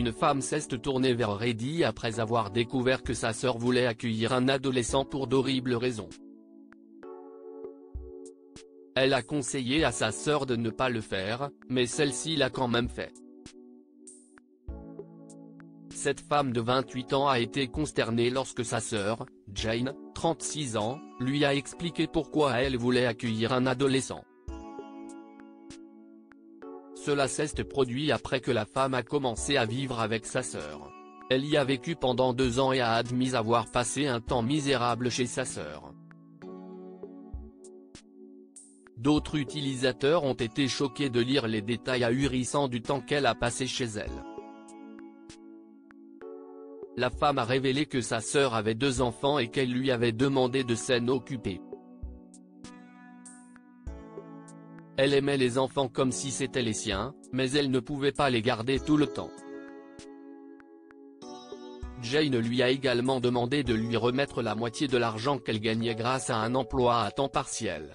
une femme s'est tournée vers Reddit après avoir découvert que sa sœur voulait accueillir un adolescent pour d'horribles raisons. Elle a conseillé à sa sœur de ne pas le faire, mais celle-ci l'a quand même fait. Cette femme de 28 ans a été consternée lorsque sa sœur, Jane, 36 ans, lui a expliqué pourquoi elle voulait accueillir un adolescent. Cela s'est produit après que la femme a commencé à vivre avec sa sœur. Elle y a vécu pendant 2 ans et a admis avoir passé un temps misérable chez sa sœur. D'autres utilisateurs ont été choqués de lire les détails ahurissants du temps qu'elle a passé chez elle. La femme a révélé que sa sœur avait 2 enfants et qu'elle lui avait demandé de s'en occuper. Elle aimait les enfants comme si c'étaient les siens, mais elle ne pouvait pas les garder tout le temps. Jane lui a également demandé de lui remettre la moitié de l'argent qu'elle gagnait grâce à un emploi à temps partiel.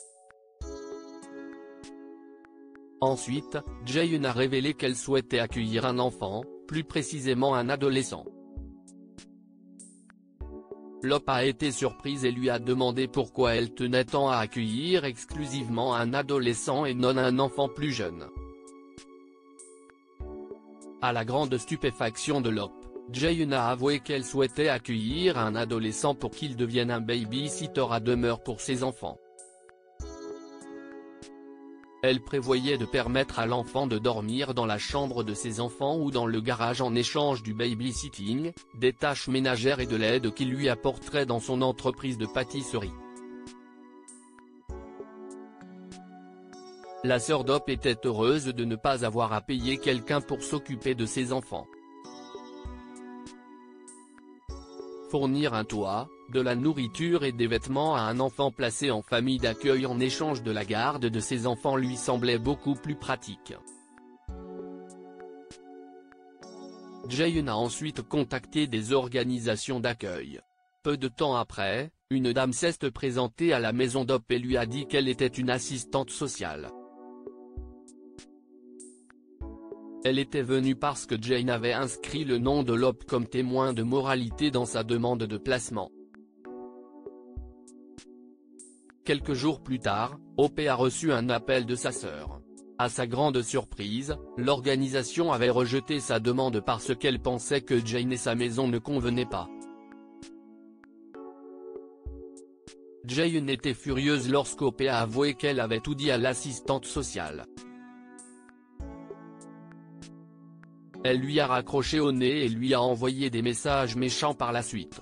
Ensuite, Jane a révélé qu'elle souhaitait accueillir un enfant, plus précisément un adolescent. Lope a été surprise et lui a demandé pourquoi elle tenait tant à accueillir exclusivement un adolescent et non un enfant plus jeune. À la grande stupéfaction de Lope, Jane a avoué qu'elle souhaitait accueillir un adolescent pour qu'il devienne un baby-sitter à demeure pour ses enfants. Elle prévoyait de permettre à l'enfant de dormir dans la chambre de ses enfants ou dans le garage en échange du babysitting, des tâches ménagères et de l'aide qu'il lui apporterait dans son entreprise de pâtisserie. La sœur d'Hope était heureuse de ne pas avoir à payer quelqu'un pour s'occuper de ses enfants. Fournir un toit, de la nourriture et des vêtements à un enfant placé en famille d'accueil en échange de la garde de ses enfants lui semblait beaucoup plus pratique. Jane a ensuite contacté des organisations d'accueil. Peu de temps après, une dame s'est présentée à la maison d'Hope et lui a dit qu'elle était une assistante sociale. Elle était venue parce que Jane avait inscrit le nom de Lope comme témoin de moralité dans sa demande de placement. Quelques jours plus tard, Hope a reçu un appel de sa sœur. À sa grande surprise, l'organisation avait rejeté sa demande parce qu'elle pensait que Jane et sa maison ne convenaient pas. Jane était furieuse lorsqu'Hope a avoué qu'elle avait tout dit à l'assistante sociale. Elle lui a raccroché au nez et lui a envoyé des messages méchants par la suite.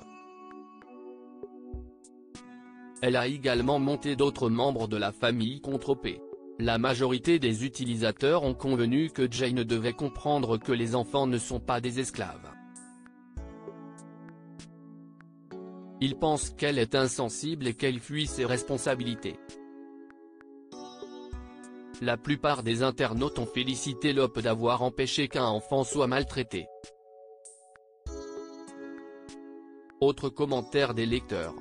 Elle a également monté d'autres membres de la famille contre Hope. La majorité des utilisateurs ont convenu que Jane devait comprendre que les enfants ne sont pas des esclaves. Ils pensent qu'elle est insensible et qu'elle fuit ses responsabilités. La plupart des internautes ont félicité Lope d'avoir empêché qu'un enfant soit maltraité. Autre commentaire des lecteurs.